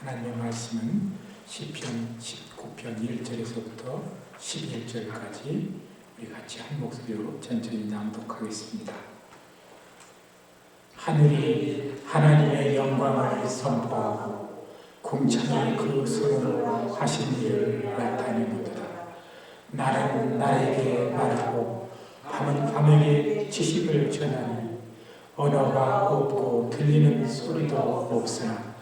하나님의 말씀은 시편 19편 1절에서부터 11절까지 우리 같이 한 목소리로 천천히 낭독하겠습니다. 하늘이 하나님의 영광을 선포하고 궁창이 그 손으로 하신 일을 나타내는도다. 나는 나에게 말하고 밤은 밤에게 지식을 전하니 언어가 없고 들리는 소리도 없으나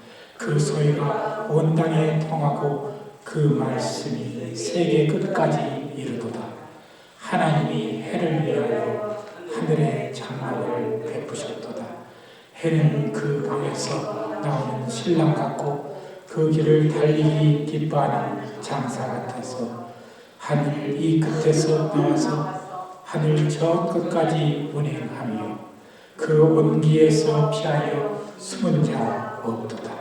그 소리가 온 땅에 통하고 그 말씀이 세계 끝까지 이르도다. 하나님이 해를 위하여 하늘의 장막을 베푸셨도다. 해는 그 방에서 나오는 신랑 같고 그 길을 달리기 기뻐하는 장사 같아서 하늘 이 끝에서 나와서 하늘 저 끝까지 운행하며 그 온기에서 피하여 숨은 자 없도다.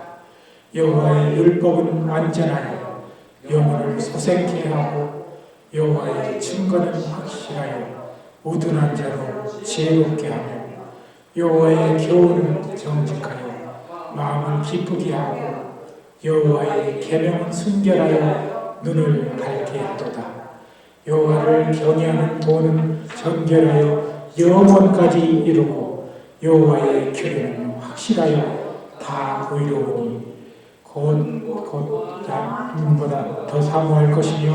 여호와의 율법은 완전하여 영혼을 소생케 하고 여호와의 증거는 확실하여 우둔한 자로 지혜롭게 하며 여호와의 교훈은 정직하여 마음을 기쁘게 하고 여호와의 계명은 순결하여 눈을 밝게 하도다. 여호와를 경외하는 도는 정결하여 영원까지 이루고 여호와의 규례는 확실하여 다 의로우니 곧 양보다 더 사모할 것이며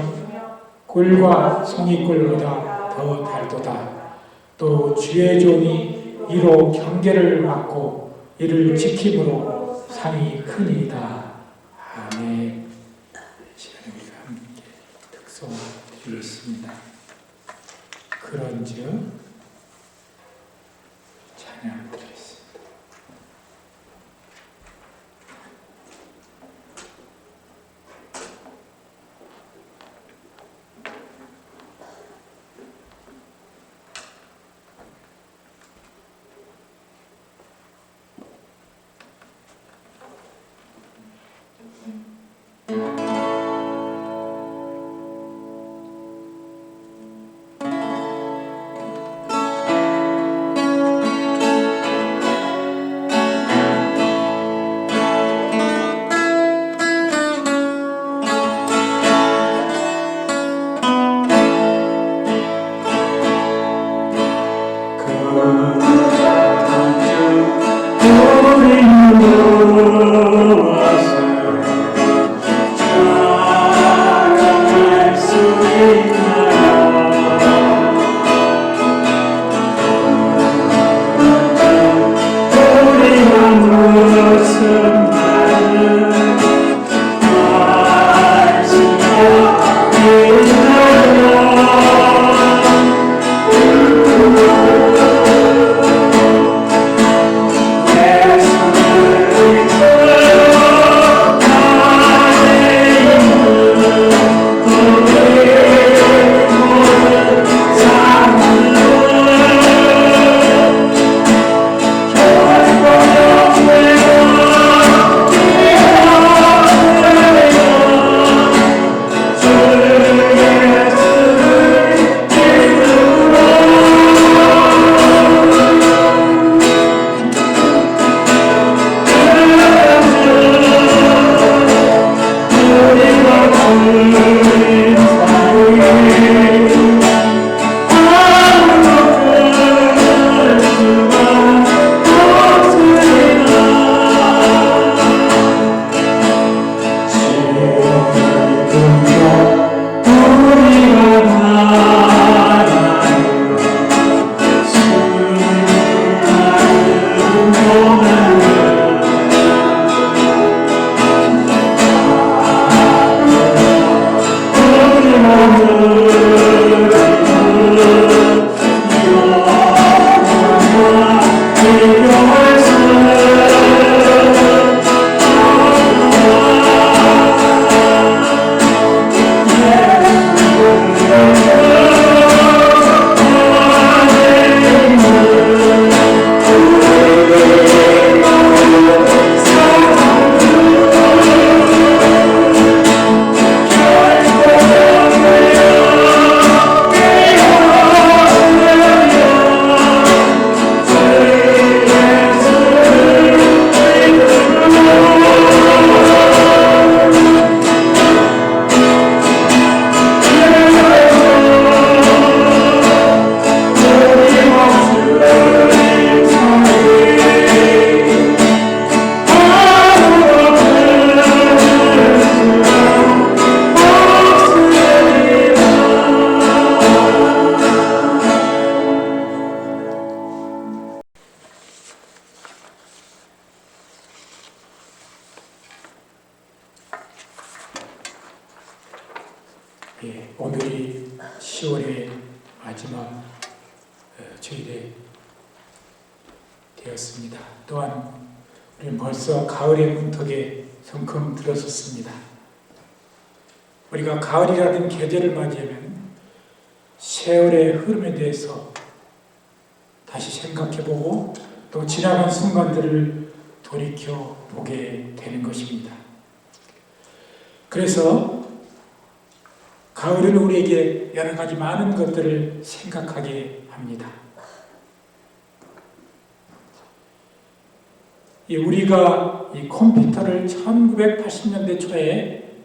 꿀과 송이꿀보다 더 달도다. 또 주의 종이 이로 경계를 받고 이를 지킴으로 상이 크니이다. 아멘. 시간에 우리가 함께 특송 드리겠습니다. 그런즉 찬양 드리겠습니다. 예, 오늘이 10월의 마지막 주일에 되었습니다. 또한 우리는 벌써 가을의 문턱에 성큼 들어섰습니다. 우리가 가을이라는 계절을 맞이하면 세월의 흐름에 대해서 다시 생각해보고 또 지나간 순간들을 돌이켜보게 되는 것입니다. 그래서 가을은 우리에게 여러 가지 많은 것들을 생각하게 합니다. 우리가 이 컴퓨터를 1980년대 초에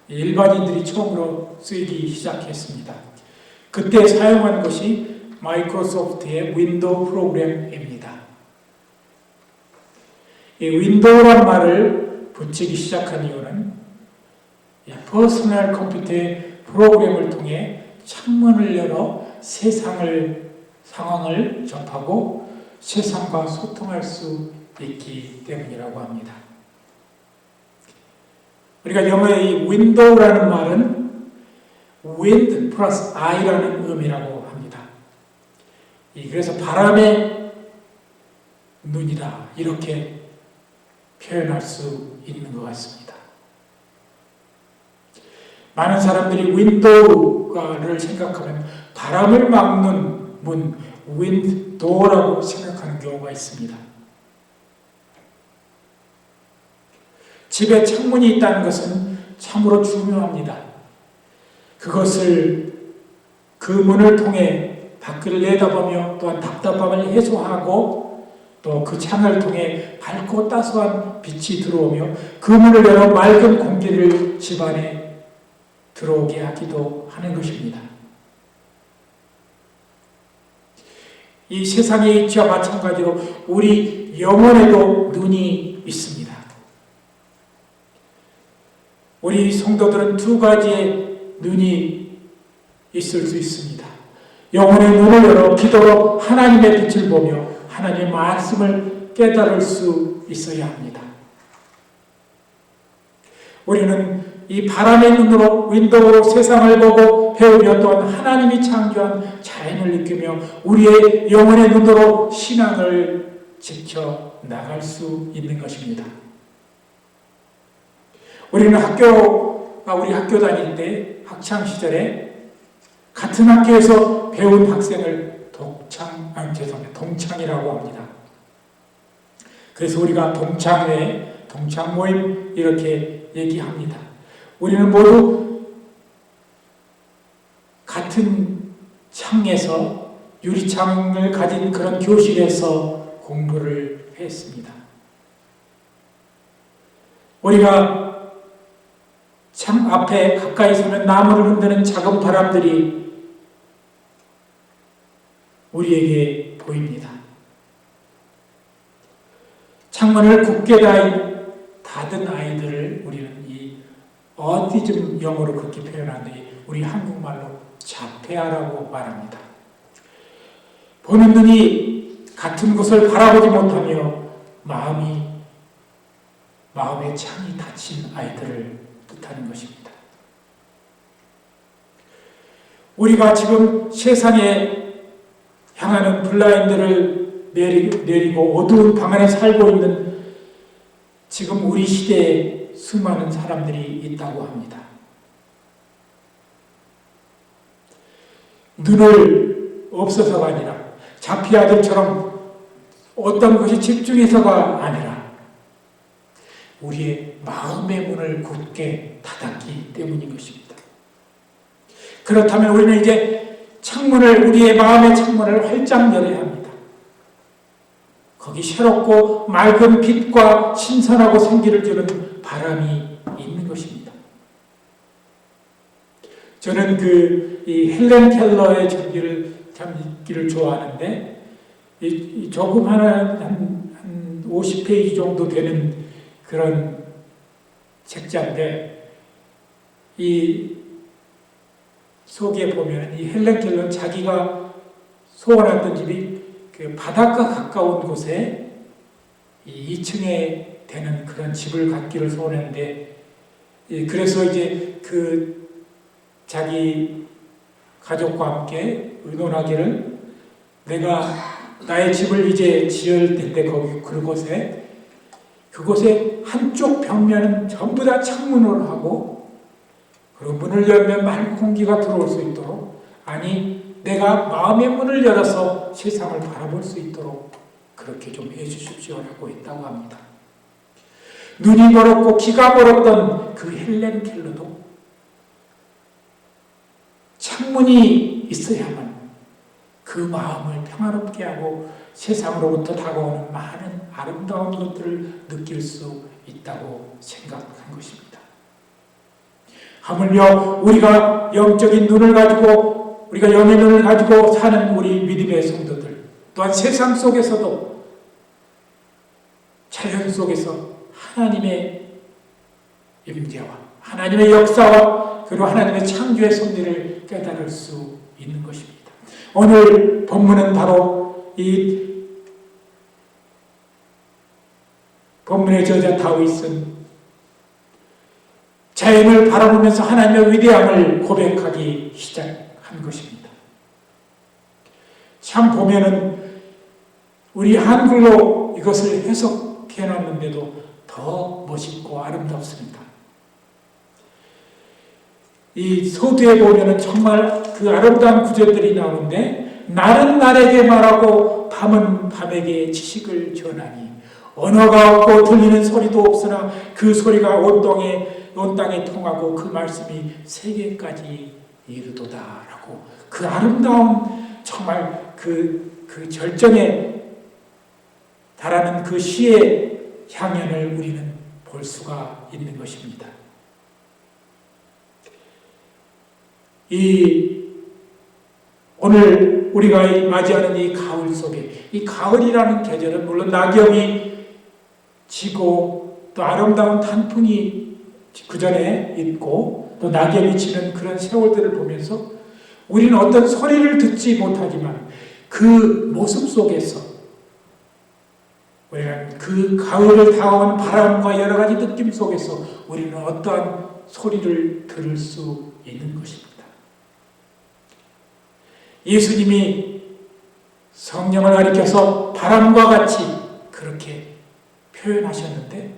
일반인들이 처음으로 쓰기 시작했습니다. 그때 사용한 것이 마이크로소프트의 윈도우 프로그램입니다. 이 윈도우란 말을 붙이기 시작한 이유는 퍼스널 컴퓨터의 프로그램을 통해 창문을 열어 상황을 접하고 세상과 소통할 수 있기 때문이라고 합니다. 우리가 영어의 이 window라는 말은 wind 플러스 i라는 의미라고 합니다. 그래서 바람의 눈이다 이렇게 표현할 수 있는 것 같습니다. 많은 사람들이 윈도우를 생각하면 바람을 막는 문, 윈도어라고 생각하는 경우가 있습니다. 집에 창문이 있다는 것은 참으로 중요합니다. 그 문을 통해 밖을 내다보며 또한 답답함을 해소하고 또 그 창을 통해 밝고 따스한 빛이 들어오며 그 문을 열어 맑은 공기를 집안에 들어오게 하기도 하는 것입니다. 이 세상의 이치와 마찬가지로 우리 영혼에도 눈이 있습니다. 우리 성도들은 두 가지의 눈이 있을 수 있습니다. 영혼의 눈을 열어 기도로 하나님의 빛을 보며 하나님의 말씀을 깨달을 수 있어야 합니다. 우리는 이 바람의 눈으로 윈도우로 세상을 보고 배우며 또한 하나님이 창조한 자연을 느끼며 우리의 영혼의 눈으로 신앙을 지켜 나갈 수 있는 것입니다. 우리는 우리 학교 다닐 때 학창 시절에 같은 학교에서 배운 학생을 동창이라고 합니다. 그래서 우리가 동창회, 동창모임 이렇게 얘기합니다. 우리는 모두 같은 창에서 유리창을 가진 그런 교실에서 공부를 했습니다. 우리가 창 앞에 가까이 서면 나무를 흔드는 작은 바람들이 우리에게 보입니다. 창문을 굳게 닫은 아이들을 우리는 어디즘 영어로 그렇게 표현하는데 우리 한국말로 자폐아라고 말합니다. 보는 눈이 같은 곳을 바라보지 못하며 마음의 창이 닫힌 아이들을 뜻하는 것입니다. 우리가 지금 세상에 향하는 블라인드를 내리고 어두운 방 안에 살고 있는 지금 우리 시대에 수많은 사람들이 있다고 합니다. 눈을 없어서가 아니라 자피아들처럼 어떤 것이 집중해서가 아니라 우리의 마음의 문을 굳게 닫았기 때문인 것입니다. 그렇다면 우리는 이제 우리의 마음의 창문을 활짝 열어야 합니다. 거기 새롭고 맑은 빛과 신선하고 생기를 주는 바람이 있는 것입니다. 저는 이 헬렌 켈러의 전기를 참 읽기를 좋아하는데 조금 한 50페이지 정도 되는 그런 책자인데 이 속에 보면 이 헬렌 켈러는 자기가 소원했던 집이 그 바닷가 가까운 곳에 2층에 되는 그런 집을 갖기를 소원했는데 그래서 이제 그 자기 가족과 함께 의논하기를 내가 나의 집을 이제 지을 텐데 그곳에 한쪽 벽면은 전부 다 창문으로 하고 그리고 문을 열면 맑은 공기가 들어올 수 있도록 아니 내가 마음의 문을 열어서 세상을 바라볼 수 있도록 그렇게 좀 해주십시오라고 했다고 합니다. 눈이 멀었고 귀가 멀었던 그 헬렌 켈러도 창문이 있어야만 그 마음을 평화롭게 하고 세상으로부터 다가오는 많은 아름다운 것들을 느낄 수 있다고 생각한 것입니다. 하물며 우리가 영적인 눈을 가지고 우리가 영의 눈을 가지고 사는 우리 믿음의 성도들 또한 세상 속에서도 자연 속에서 하나님의 임재와 하나님의 역사와 그리고 하나님의 창조의 섭리를 깨달을 수 있는 것입니다. 오늘 본문은 바로 이 본문의 저자 다윗은 자연을 바라보면서 하나님의 위대함을 고백하기 시작한 것입니다. 참 보면은 우리 한글로 이것을 해석해 놨는데도 더 멋있고 아름답습니다. 이 서두에 보면은 정말 그 아름다운 구절들이 나오는데 날은 날에게 말하고 밤은 밤에게 지식을 전하니 언어가 없고 들리는 소리도 없으나 그 소리가 온 땅에 통하고 그 말씀이 세계까지 이르도다라고 그 아름다운 정말 그 절정에 달하는 그 시의 향연을 우리는 볼 수가 있는 것입니다. 오늘 우리가 맞이하는 이 가을 속에 이 가을이라는 계절은 물론 낙엽이 지고 또 아름다운 단풍이 그 전에 있고 또 낙엽이 지는 그런 세월들을 보면서 우리는 어떤 소리를 듣지 못하지만 그 모습 속에서 우리는 그 가을을 다가오는 바람과 여러 가지 느낌 속에서 우리는 어떠한 소리를 들을 수 있는 것입니다. 예수님이 성령을 가리켜서 바람과 같이 그렇게 표현하셨는데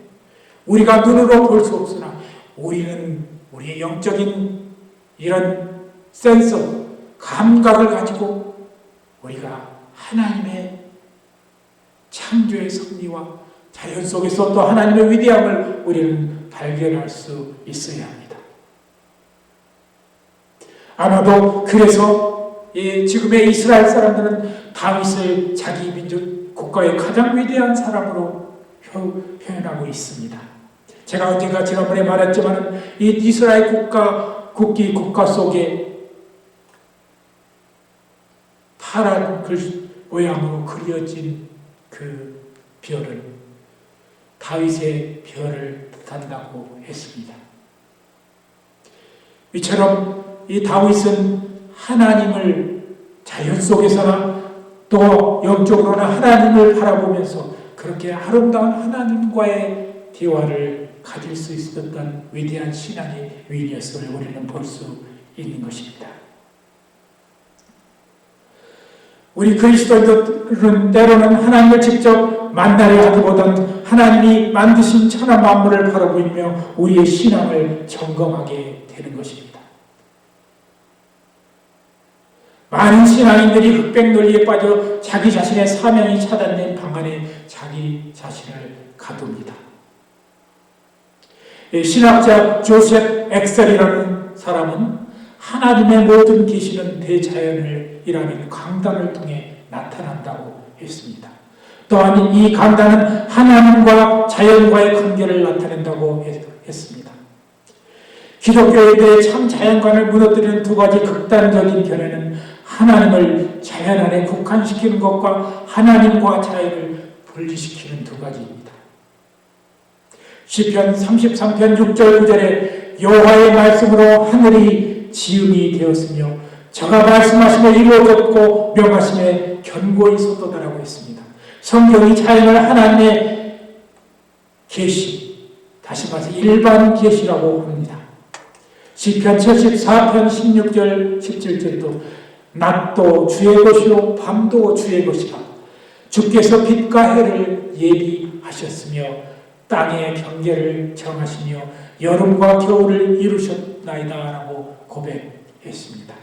우리가 눈으로 볼 수 없으나 우리는 우리의 영적인 이런 센서, 감각을 가지고 우리가 하나님의 창조의 섭리와 자연 속에서 또 하나님의 위대함을 우리는 발견할 수 있어야 합니다. 아마도 그래서 지금의 이스라엘 사람들은 다윗을 자기 민족 국가의 가장 위대한 사람으로 표현하고 있습니다. 제가 언젠가 지난번에 말했지만 이 이스라엘 국가 속에 파란 모양으로 그려진 그 별은 다윗의 별을 뜻한다고 했습니다. 이처럼 이 다윗은 하나님을 자연 속에서나 또 영적으로나 하나님을 바라보면서 그렇게 아름다운 하나님과의 대화를 가질 수 있었던 위대한 신앙의 위인이었음을 우리는 볼 수 있는 것입니다. 우리 그리스도인들은 때로는 하나님을 직접 만나려 하기보다는 하나님이 만드신 천하 만물을 바라보며 우리의 신앙을 점검하게 되는 것입니다. 많은 신앙인들이 흑백 논리에 빠져 자기 자신의 사명이 차단된 방안에 자기 자신을 가둡니다. 신학자 조셉 엑셀이라는 사람은 하나님의 모든 계시는 대자연이라는 강단을 통해 나타난다고 했습니다. 또한 이 강단은 하나님과 자연과의 관계를 나타낸다고 했습니다. 기독교에 대해 참 자연관을 무너뜨리는 두 가지 극단적인 견해는 하나님을 자연 안에 국한시키는 것과 하나님과 자연을 분리시키는 두 가지입니다. 시편 33편 6절 9절에 여호와의 말씀으로 하늘이 지음이 되었으며 저가 말씀하시며 이루어졌고 명하시며 견고히 섰도다라고 했습니다. 성경이 자연을 하나님의 계시, 다시 말해서 일반 계시라고 합니다. 시편 74편 16절 17절도 낮도 주의 것이요 밤도 주의 것이라. 주께서 빛과 해를 예비하셨으며 땅의 경계를 정하시며 여름과 겨울을 이루셨나이다 라고 고백했습니다.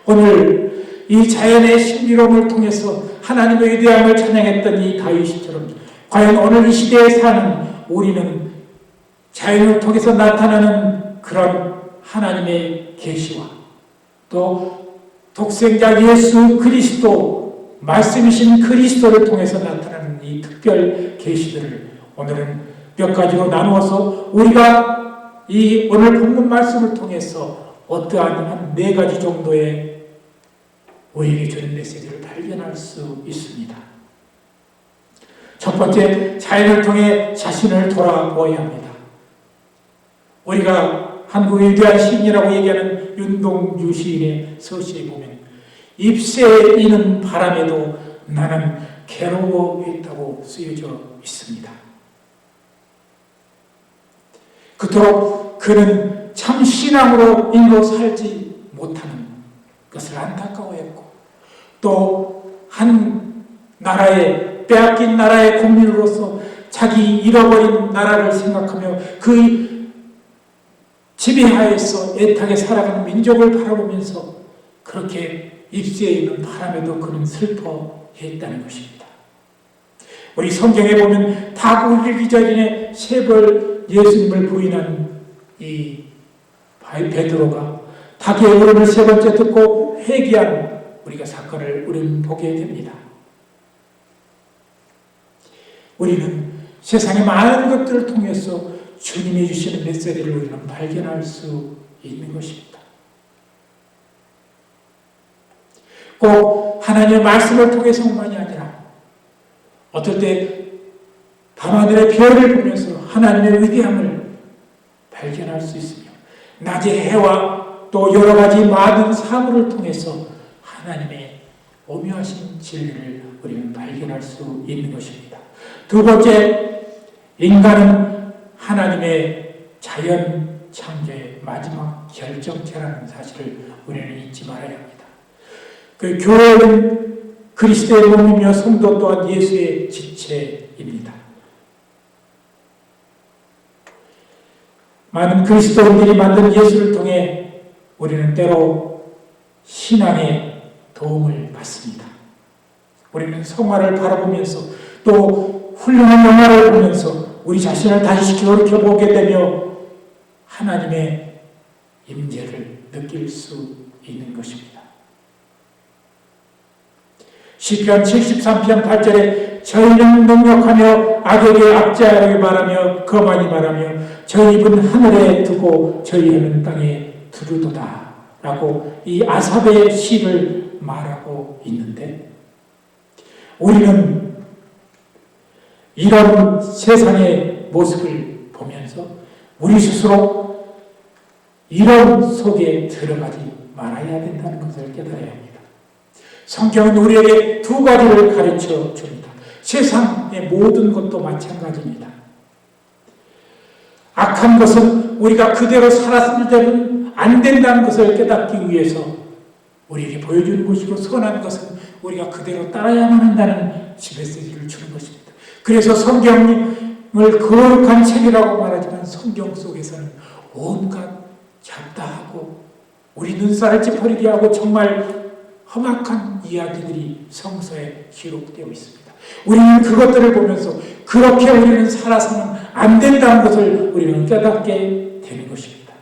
오늘 이 자연의 신비로움을 통해서 하나님의 위대함을 찬양했던 이 다윗처럼 과연 오늘 이 시대에 사는 우리는 자연을 통해서 나타나는 그런 하나님의 계시와 또 독생자 예수 그리스도 말씀이신 그리스도를 통해서 나타나는 이 특별 계시들을 오늘은 몇 가지로 나누어서 우리가 이 오늘 본문 말씀을 통해서 어떠한 한 4가지 정도의 우리에게 주는 메시지를 발견할 수 있습니다. 첫 번째, 자연을 통해 자신을 돌아보아야 합니다. 우리가 한국의 위대한 시인이라고 얘기하는 윤동주 시인의 서시에 보면 잎새에 이는 바람에도 나는 괴로워했다고 쓰여져 있습니다. 그토록 그는 참 신앙으로 인로 살지 못하는 것을 안타까워했고 또 한 나라의 빼앗긴 나라의 국민으로서 자기 잃어버린 나라를 생각하며 그 지배하에서 애타게 살아가는 민족을 바라보면서 그렇게 잎새에 있는 바람에도 그는 슬퍼했다는 것입니다. 우리 성경에 보면 닭을 이기 전에 3번 예수님을 부인한 이 베드로가 닭의 울음을 3번째 듣고 회개한 우리가 사건을 우리는 보게 됩니다. 우리는 세상의 많은 것들을 통해서 주님이 주시는 메시지를 우리는 발견할 수 있는 것입니다. 꼭 하나님의 말씀을 통해서만이 아니라 어떨 때 밤하늘의 별을 보면서 하나님의 위대함을 발견할 수 있으며 낮의 해와 또 여러 가지 많은 사물을 통해서 하나님의 오묘하신 진리를 우리는 발견할 수 있는 것입니다. 두 번째, 인간은 하나님의 자연 창조의 마지막 결정체라는 사실을 우리는 잊지 말아야 합니다. 그 교회는 그리스도의 몸이며 성도 또한 예수의 지체입니다. 많은 그리스도인들이 만든 예수를 통해 우리는 때로 신앙의 도움을 받습니다. 우리는 성화를 바라보면서 또 훌륭한 영화를 보면서 우리 자신을 다시 돌이켜보게 되며 하나님의 임재를 느낄 수 있는 것입니다. 시편 73편 8절에 저희는 능력하며 악에게 압제하려고 말하며 거만히 말하며 저희 입은 하늘에 두고 저희 혀는 땅에 두르도다 라고 이 아삽의 시를 말하고 있는데 우리는 이런 세상의 모습을 보면서 우리 스스로 이런 속에 들어가지 말아야 된다는 것을 깨달아야 합니다. 성경은 우리에게 2가지를 가르쳐 줍니다. 세상의 모든 것도 마찬가지입니다. 악한 것은 우리가 그대로 살았을 때는 안 된다는 것을 깨닫기 위해서 우리에게 보여주는 것이고 선한 것은 우리가 그대로 따라야만 한다는 메시지를 주는 것입니다. 그래서 성경을 거룩한 책이라고 말하지만 성경 속에서는 온갖 잡다하고 우리 눈살을 찌푸리게 하고 정말 험악한 이야기들이 성서에 기록되어 있습니다. 우리는 그것들을 보면서 그렇게 우리는 살아서는 안 된다는 것을 우리는 깨닫게 되는 것입니다.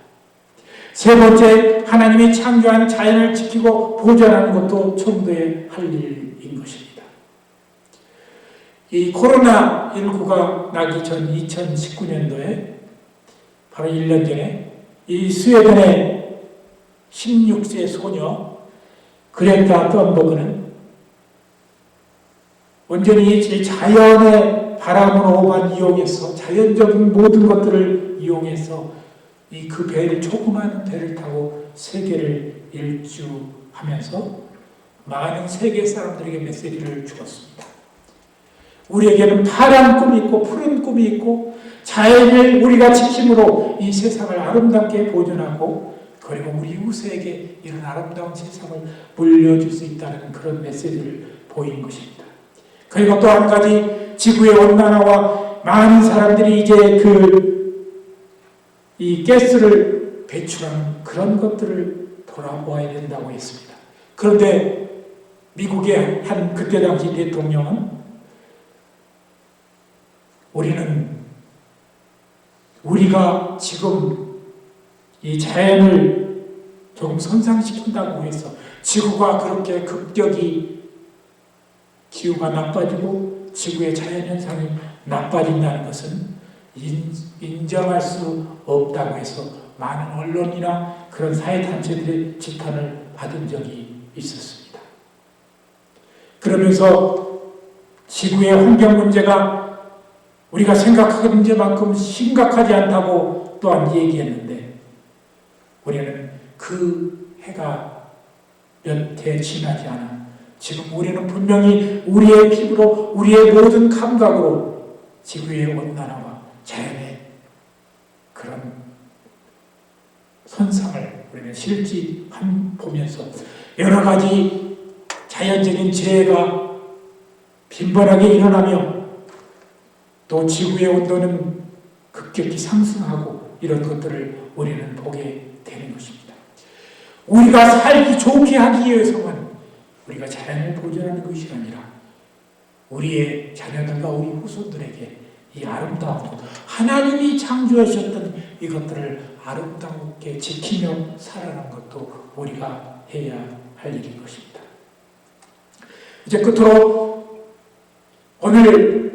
세 번째, 하나님이 창조한 자연을 지키고 보존하는 것도 성도의 할 일인 것입니다. 이 코로나19가 나기 전 2019년도에 바로 1년 전에 이 스웨덴의 16세 소녀 그레타 썬버그는 온전히 이 자연의 바람으로만 이용해서 자연적인 모든 것들을 이용해서 그 배를 조그마한 배를 타고 세계를 일주하면서 많은 세계 사람들에게 메시지를 주었습니다. 우리에게는 파란 꿈이 있고 푸른 꿈이 있고 자연을 우리가 지킴으로 이 세상을 아름답게 보존하고 그리고 우리 이웃에게 이런 아름다운 세상을 물려줄 수 있다는 그런 메시지를 보이는 것입니다. 그리고 또 한 가지 지구의 온난화와 많은 사람들이 이제 이 가스를 배출하는 그런 것들을 돌아보아야 된다고 했습니다. 그런데 미국의 한 그때 당시 대통령은 우리가 지금 이 자연을 조금 손상시킨다고 해서 지구가 그렇게 급격히 기후가 나빠지고 지구의 자연현상이 나빠진다는 것은 인정할 수 없다고 해서 많은 언론이나 그런 사회단체들의 지탄을 받은 적이 있었습니다. 그러면서 지구의 환경 문제가 우리가 생각하는 문제만큼 심각하지 않다고 또한 얘기했는데 우리는 그 해가 몇 해 지나지 않아 지금 우리는 분명히 우리의 피부로 우리의 모든 감각으로 지구의 온난화와 자연의 그런 손상을 우리는 실제 보면서 여러 가지 자연적인 재해가 빈번하게 일어나며 또 지구의 온도는 급격히 상승하고 이런 것들을 우리는 보게 되는 것입니다. 우리가 살기 좋게 하기 위해서만 우리가 자연을 보존하는 것이 아니라 우리의 자녀들과 우리 후손들에게 이 아름다운 것, 하나님이 창조하셨던 이것들을 아름답게 지키며 살아가는 것도 우리가 해야 할 일인 것입니다. 이제 끝으로 오늘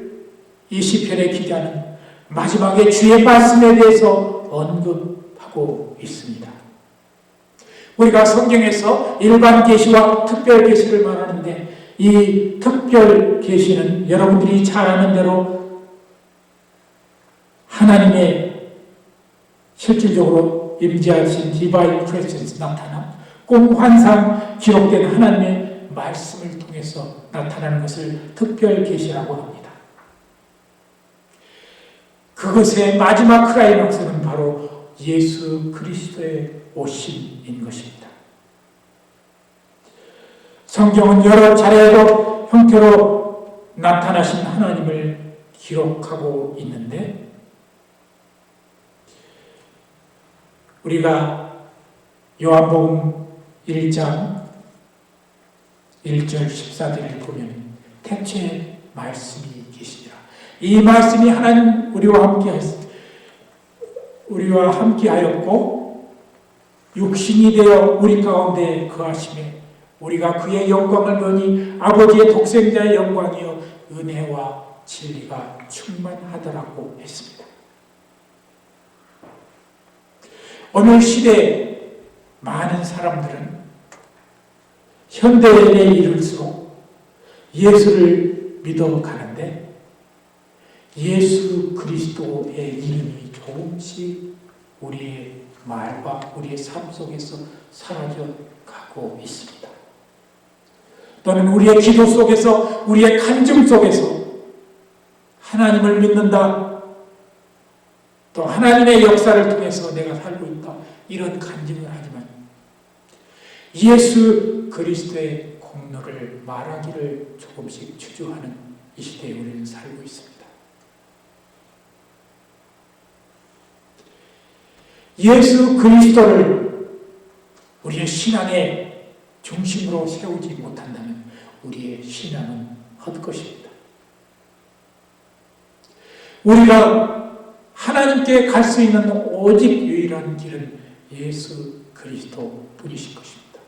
이 시편의 기자는 마지막에 주의 말씀에 대해서 언급하고 있습니다. 우리가 성경에서 일반 계시와 특별 계시를 말하는데 이 특별 계시는 여러분들이 잘 아는 대로 하나님의 실질적으로 임재하신 디바인 프레젠스 나타남, 꿈환상 기록된 하나님의 말씀을 통해서 나타나는 것을 특별 계시라고 합니다. 그것의 마지막 클라이막스는 바로 예수 그리스도의 오심인 것입니다. 성경은 여러 차례로 형태로 나타나신 하나님을 기록하고 있는데 우리가 요한복음 1장 1절 14절을 보면 태초에 말씀이 계시니라. 이 말씀이 하나님 우리와 함께하였고 육신이 되어 우리 가운데 거하심에 우리가 그의 영광을 보니 아버지의 독생자의 영광이요 은혜와 진리가 충만하더라고 했습니다. 오늘 시대에 많은 사람들은 현대에 이를수록 예수를 믿어가는데 예수 그리스도의 이름이 조금씩 우리의 말과 우리의 삶 속에서 사라져가고 있습니다. 또는 우리의 기도 속에서 우리의 간증 속에서 하나님을 믿는다, 또 하나님의 역사를 통해서 내가 살고 있다 이런 간증을 하지만 예수 그리스도의 공로를 말하기를 조금씩 주저하는 이 시대에 우리는 살고 있습니다. 예수 그리스도를 우리의 신앙의 중심으로 세우지 못한다면 우리의 신앙은 헛것입니다. 우리가 하나님께 갈 수 있는 오직 유일한 길은 예수 그리스도 뿐이신 것입니다.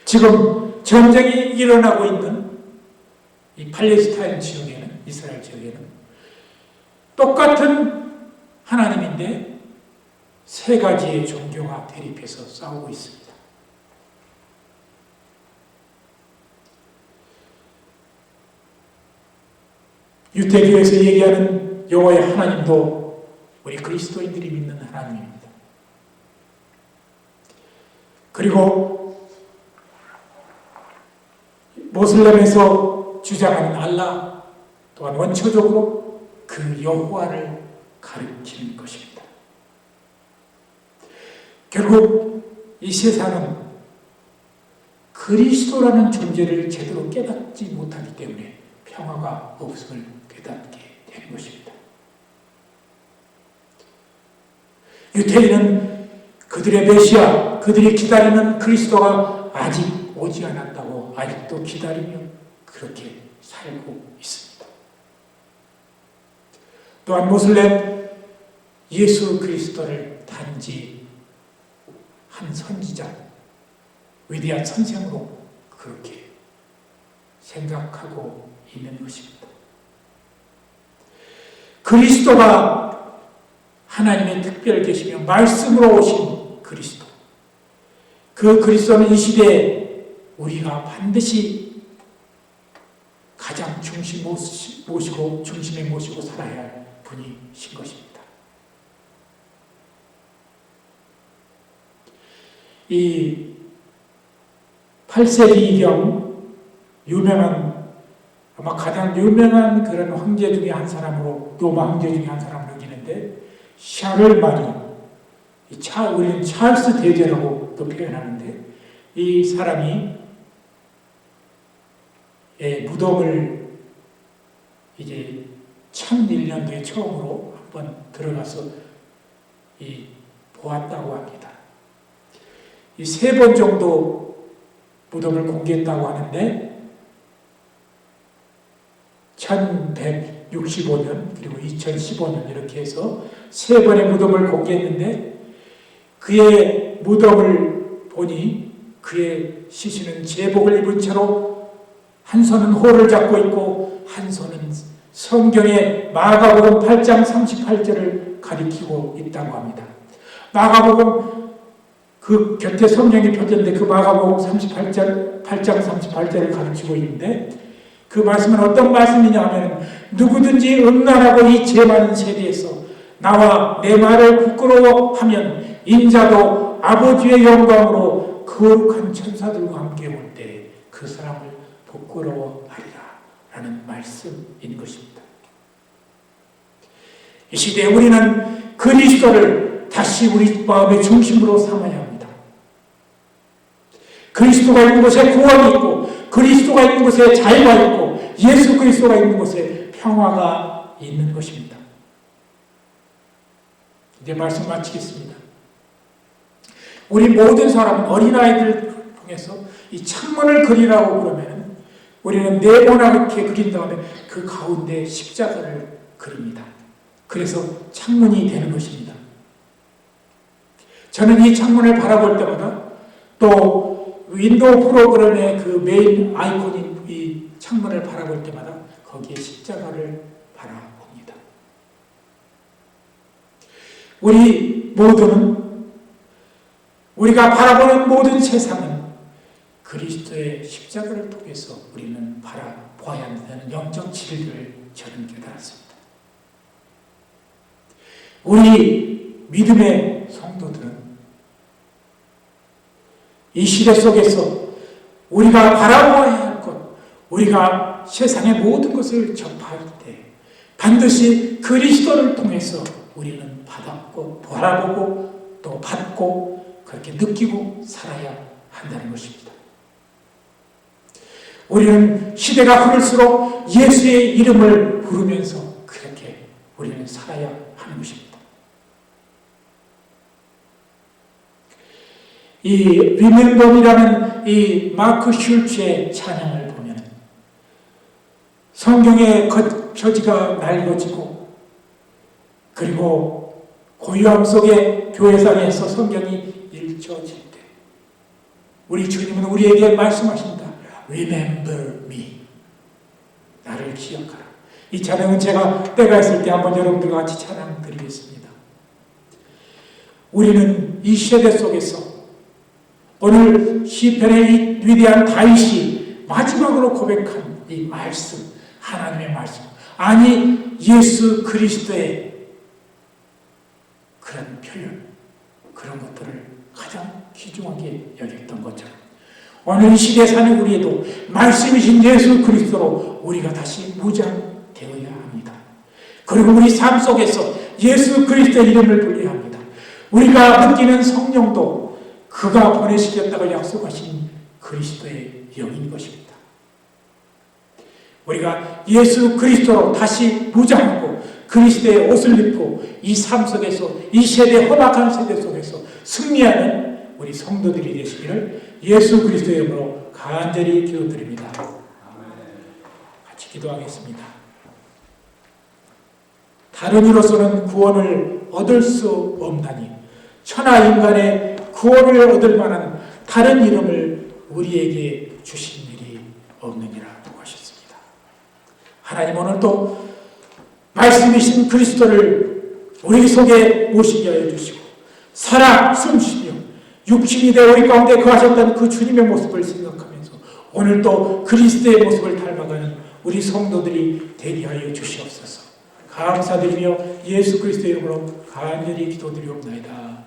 지금 전쟁이 일어나고 있는 이 팔레스타인 지역에는, 이스라엘 지역에는 똑같은 하나님인데 세 가지의 종교가 대립해서 싸우고 있습니다. 유태교에서 얘기하는 여호와의 하나님도 우리 그리스도인들이 믿는 하나님입니다. 그리고 모슬렘에서 주장하는 알라 또한 원초적으로 그 여호와를 가리키는 것입니다. 결국 이 세상은 그리스도라는 존재를 제대로 깨닫지 못하기 때문에 평화가 없음을 깨닫게 되는 것입니다. 유태인은 그들의 메시아, 그들이 기다리는 그리스도가 아직 오지 않았다고 아직도 기다리며 그렇게 살고 있습니다. 또한 모슬렘 예수 그리스도를 단지 한 선지자, 위대한 선생으로 그렇게 생각하고 있는 것입니다. 그리스도가 하나님의 특별 계시며 말씀으로 오신 그리스도, 그 그리스도는 이 시대에 우리가 반드시 가장 중심에 모시고 살아야 할 분이신 것입니다. 이 8세기경 아마 가장 유명한 그런 황제 중에 한 사람으로, 로마 황제 중에 한 사람으로 여기는데, 샤를 마리, 우리는 찰스 대제라고 또 표현하는데, 이 사람이 무덤을 이제 1001년도에 처음으로 한번 들어가서 보았다고 합니다. 이 3번 정도 무덤을 공개했다고 하는데 1165년 그리고 2015년 이렇게 해서 3번의 무덤을 공개했는데 그의 무덤을 보니 그의 시신은 제복을 입은 채로 한 손은 호를 잡고 있고 한 손은 성경의 마가복음 8장 38절을 가리키고 있다고 합니다. 마가복음 그 곁에 성경이 펴졌는데 그 마가복음 8장 38절을 가르치고 있는데 그 말씀은 어떤 말씀이냐 하면 누구든지 음란하고 이 죄 많은 세대에서 나와 내 말을 부끄러워하면 인자도 아버지의 영광으로 거룩한 천사들과 함께 올 때 그 사람을 부끄러워하리라 라는 말씀인 것입니다. 이 시대에 우리는 그리스도를 다시 우리 마음의 중심으로 삼아야 합니다. 그리스도가 있는 곳에 구원이 있고 그리스도가 있는 곳에 자유가 있고 예수 그리스도가 있는 곳에 평화가 있는 것입니다. 이제 말씀 마치겠습니다. 우리 모든 사람은 어린아이들을 통해서 이 창문을 그리라고 그러면 우리는 네모나게 그린 다음에 그 가운데 십자가를 그립니다. 그래서 창문이 되는 것입니다. 저는 이 창문을 바라볼 때마다 또 윈도우 프로그램의 그 메인 아이콘인 이 창문을 바라볼 때마다 거기에 십자가를 바라봅니다. 우리 모두는 우리가 바라보는 모든 세상은 그리스도의 십자가를 통해서 우리는 바라보아야 한다는 영적 진리를 저는 깨달았습니다. 우리 믿음의 성도들은 이 시대 속에서 우리가 바라보아야 할 것, 우리가 세상의 모든 것을 접할 때 반드시 그리스도를 통해서 우리는 바라보고 또 받고 그렇게 느끼고 살아야 한다는 것입니다. 우리는 시대가 흐를수록 예수의 이름을 부르면서 그렇게 우리는 살아야 하는 것입니다. 이 리멤버이라는 이 마크 슐츠의 찬양을 보면 성경의 표지가 낡아지고 그리고 고요함 속에 교회상에서 성경이 읽혀질 때 우리 주님은 우리에게 말씀하신다. Remember me. 나를 기억하라. 이 찬양은 제가 때가 있을 때 한번 여러분들과 같이 찬양 드리겠습니다. 우리는 이 시대 속에서 오늘 시편의 이 위대한 다윗이 마지막으로 고백한 이 말씀, 하나님의 말씀, 아니 예수 그리스도의 그런 표현, 그런 것들을 가장 귀중하게 여겼던 것처럼 오늘 이 시대에 사는 우리에도 말씀이신 예수 그리스도로 우리가 다시 무장되어야 합니다. 그리고 우리 삶 속에서 예수 그리스도의 이름을 불러야 합니다. 우리가 느끼는 성령도 그가 보내시겠다고 약속하신 그리스도의 영인 것입니다. 우리가 예수 그리스도로 다시 무장하고 그리스도의 옷을 입고 이 삶 속에서, 이 세대, 험악한 세대 속에서 승리하는 우리 성도들이 되시기를 예수 그리스도의 이름으로 간절히 기도드립니다. 같이 기도하겠습니다. 다른 이로서는 구원을 얻을 수 없나니 천하 인간의 구원을 얻을 만한 다른 이름을 우리에게 주신 일이 없느니라고 하셨습니다. 하나님, 오늘도 말씀이신 그리스도를 우리 속에 모시게 하여 주시고 살아 숨쉬며 육신이 되어 우리 가운데 거하셨던 그 주님의 모습을 생각하면서 오늘도 그리스도의 모습을 닮아가는 우리 성도들이 되게 하여 주시옵소서. 감사드리며 예수 그리스도의 이름으로 간절히 기도드리옵나이다.